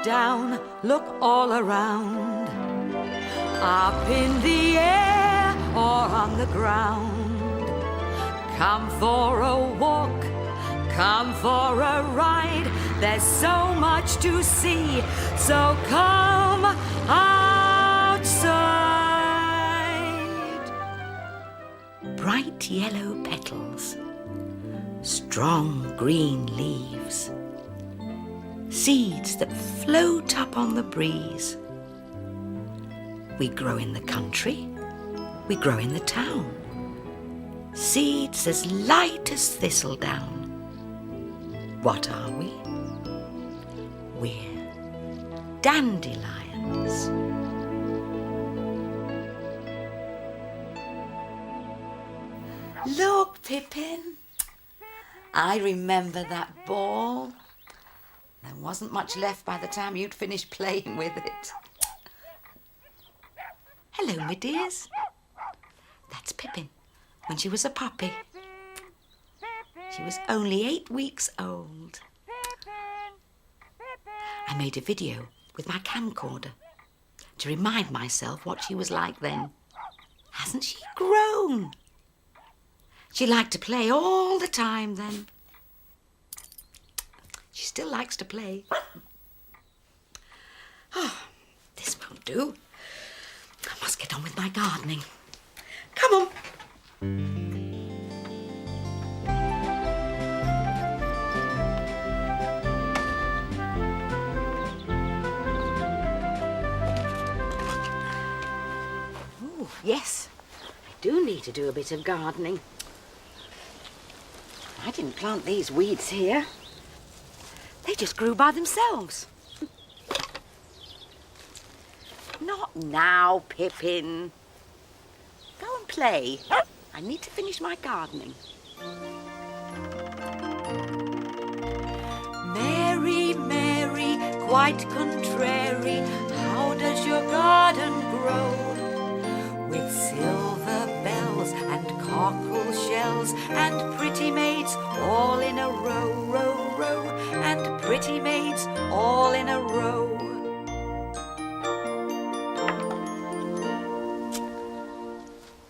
down, look all around. Up in the air or on the ground. Come for a walk, come for a ride. There's so much to see, so come outside. Bright yellow petals, strong green leaves, seeds that float up on the breeze. We grow in the country, we grow in the town. Seeds as light as thistledown. What are we? We're dandelions. Look, Pippin. I remember that ball. There wasn't much left by the time you'd finished playing with it. Hello, my dears. That's Pippin when she was a puppy. She was only 8 weeks old. I made a video with my camcorder to remind myself what she was like then. Hasn't she grown? She liked to play all the time then. She still likes to play. Oh, this won't do. I must get on with my gardening. Come on. Oh, yes. I do need to do a bit of gardening. I didn't plant these weeds here. They just grew by themselves. Not now, Pippin. Go and play. I need to finish my gardening. Mary, Mary, quite contrary, how does your garden grow? With silver bells and cockle shells and pretty maids all in a row, row, row, and pretty maids all in a row.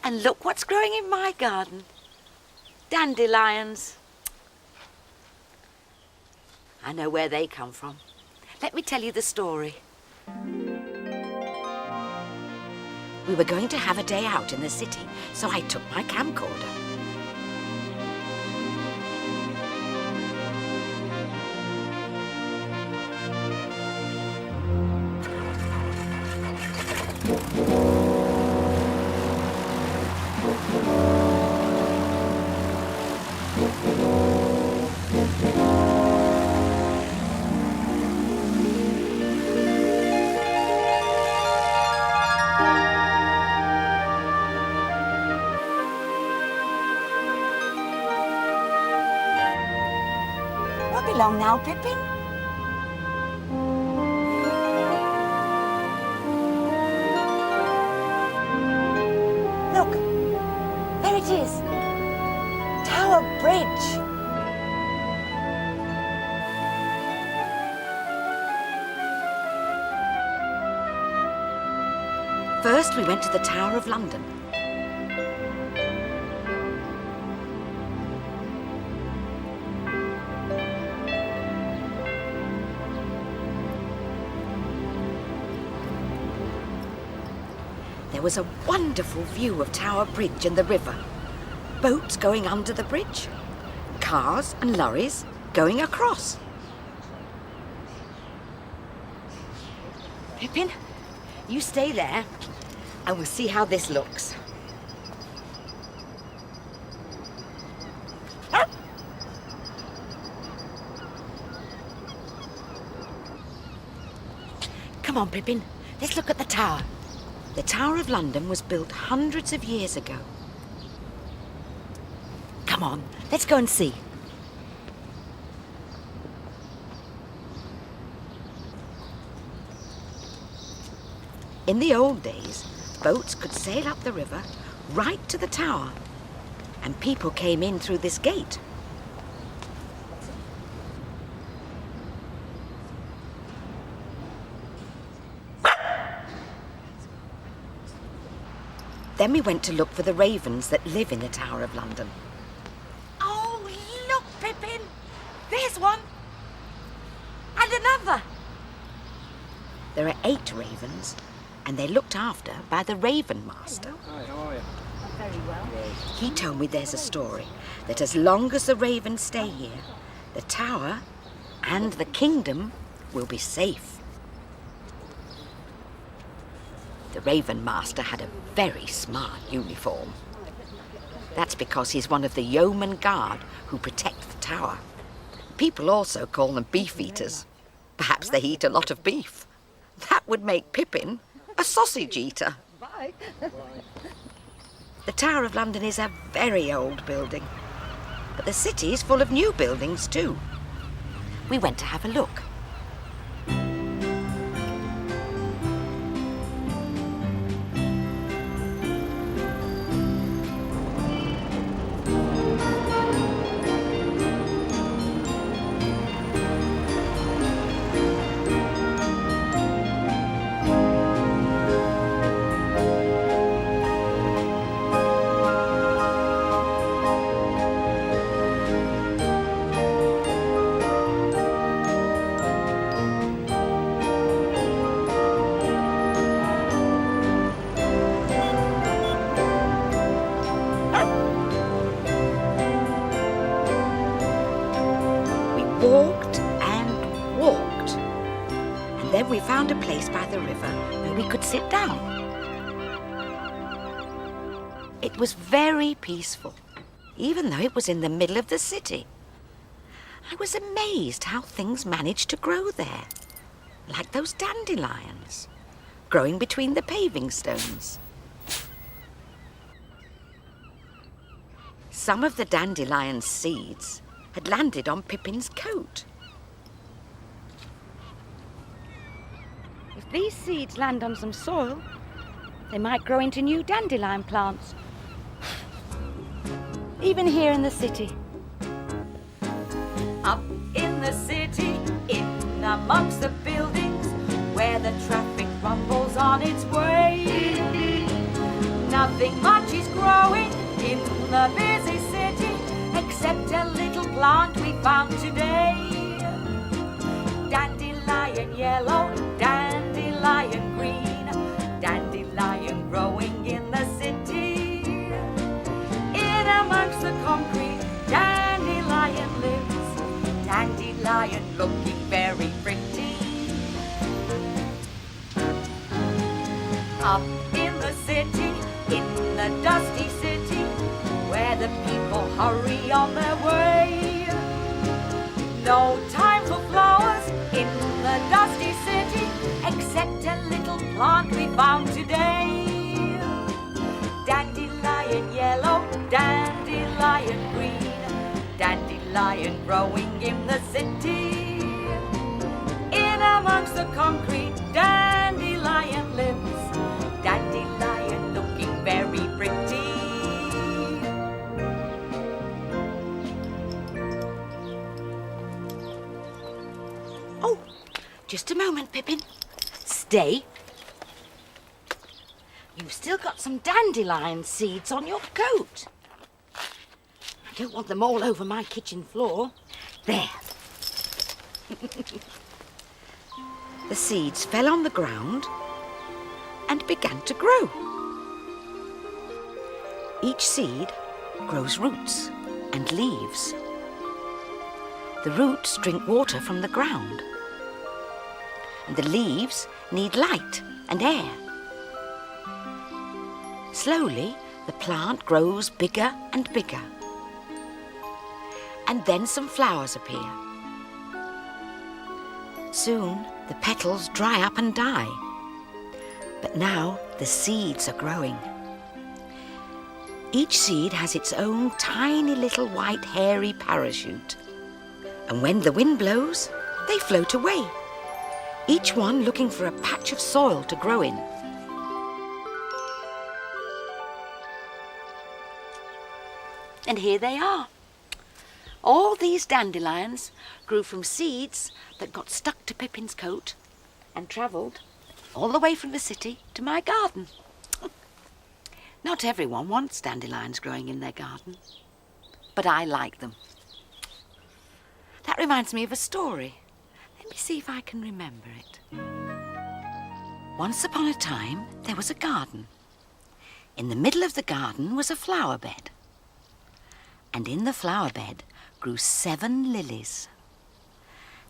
And look what's growing in my garden. Dandelions. I know where they come from. Let me tell you the story. We were going to have a day out in the city, so I took my camcorder. Along now, Pippin. Look, there it is. Tower Bridge. First, we went to the Tower of London. There was a wonderful view of Tower Bridge and the river. Boats going under the bridge. Cars and lorries going across. Pippin, you stay there and we'll see how this looks. Come on, Pippin, let's look at the tower. The Tower of London was built hundreds of years ago. Come on, let's go and see. In the old days, boats could sail up the river right to the tower, and people came in through this gate. Then we went to look for the ravens that live in the Tower of London. Oh, look, Pippin! There's one! And another! There are 8 ravens, and they're looked after by the Raven Master. Hi, how are you? Very well. He told me there's a story that as long as the ravens stay here, the tower and the kingdom will be safe. The Raven Master had a very smart uniform. That's because he's one of the yeoman guard who protect the tower. People also call them beef eaters. Perhaps they eat a lot of beef. That would make Pippin a sausage eater. Bye. The Tower of London is a very old building, but the city is full of new buildings too. We went to have a look. Walked and walked, and then we found a place by the river where we could sit down. It was very peaceful, even though it was in the middle of the city. I was amazed how things managed to grow there, like those dandelions, growing between the paving stones. Some of the dandelion's seeds had landed on Pippin's coat. If these seeds land on some soil, they might grow into new dandelion plants. Even here in the city. Up in the city, in amongst the buildings, where the traffic rumbles on its way. Nothing much is growing in the busy city, except a little plant we found today. Dandelion yellow, dandelion green, dandelion growing in the city. In amongst the concrete, dandelion lives, dandelion looking very pretty. Up in the city, in the dusty city, where the people hurry on their way. No time for flowers in the dusty city, except a little plant we found today. Dandelion yellow, dandelion green, dandelion growing in the city. In amongst the concrete, dandelion lives, dandelion looking very pretty. Oh, just a moment, Pippin. Stay. You've still got some dandelion seeds on your coat. I don't want them all over my kitchen floor. There. The seeds fell on the ground and began to grow. Each seed grows roots and leaves. The roots drink water from the ground, and the leaves need light and air. Slowly, the plant grows bigger and bigger, and then some flowers appear. Soon, the petals dry up and die, but now the seeds are growing. Each seed has its own tiny little white hairy parachute, and when the wind blows, they float away, each one looking for a patch of soil to grow in. And here they are. All these dandelions grew from seeds that got stuck to Pippin's coat and travelled all the way from the city to my garden. Not everyone wants dandelions growing in their garden, but I like them. That reminds me of a story. Let me see if I can remember it. Once upon a time, there was a garden. In the middle of the garden was a flower bed. And in the flower bed grew 7 lilies.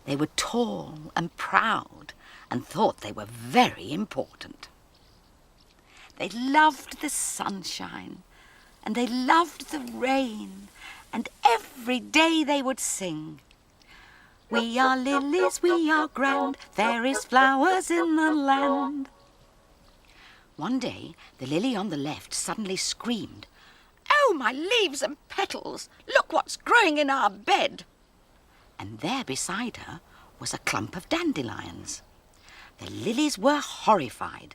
They were tall and proud and thought they were very important. They loved the sunshine and they loved the rain, and every day they would sing, "We are lilies, we are grand, fairest flowers in the land." One day, the lily on the left suddenly screamed, "Oh, my leaves and petals! Look what's growing in our bed!" And there beside her was a clump of dandelions. The lilies were horrified.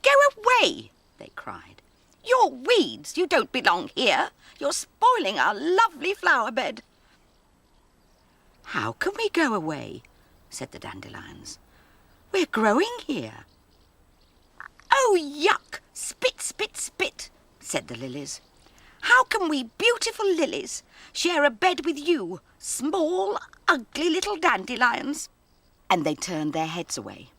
"Go away!" they cried. "You're weeds! You don't belong here! You're spoiling our lovely flower bed!" "How can we go away?" said the dandelions. "We're growing here." "Oh, yuck! Spit, spit, spit!" said the lilies. "How can we beautiful lilies share a bed with you, small, ugly little dandelions?" And they turned their heads away.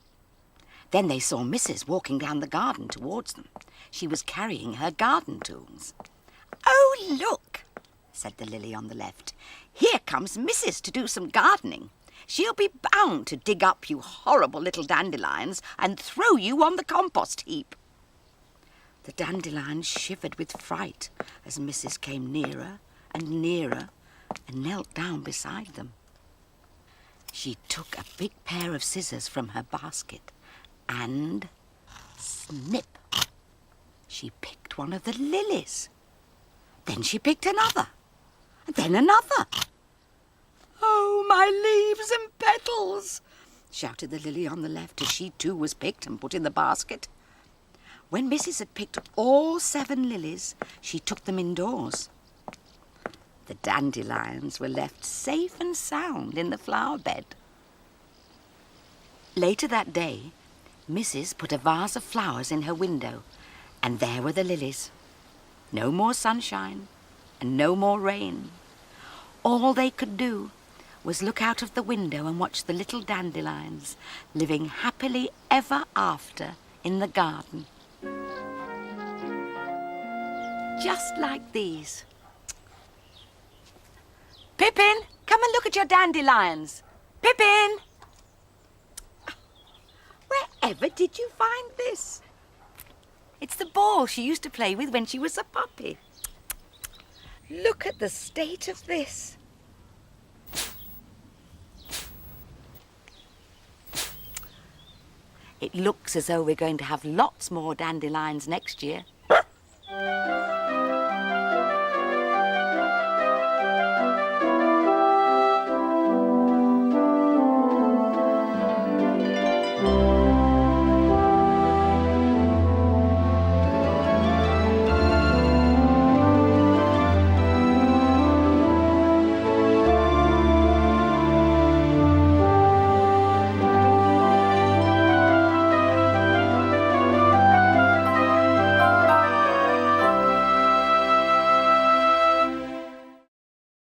Then they saw Mrs. walking down the garden towards them. She was carrying her garden tools. "Oh, look," said the lily on the left. "Here comes Mrs. to do some gardening. She'll be bound to dig up you horrible little dandelions and throw you on the compost heap." The dandelions shivered with fright as Mrs. came nearer and nearer and knelt down beside them. She took a big pair of scissors from her basket and snip, she picked one of the lilies. Then she picked another, and then another. "Oh, my leaves and petals!" shouted the lily on the left as she too was picked and put in the basket. When Mrs. had picked all 7 lilies, she took them indoors. The dandelions were left safe and sound in the flower bed. Later that day, Mrs. put a vase of flowers in her window, and there were the lilies. No more sunshine and no more rain. All they could do was look out of the window and watch the little dandelions living happily ever after in the garden. Just like these. "Pippin, come and look at your dandelions. Pippin!" "Wherever did you find this?" "It's the ball she used to play with when she was a puppy. Look at the state of this." It looks as though we're going to have lots more dandelions next year.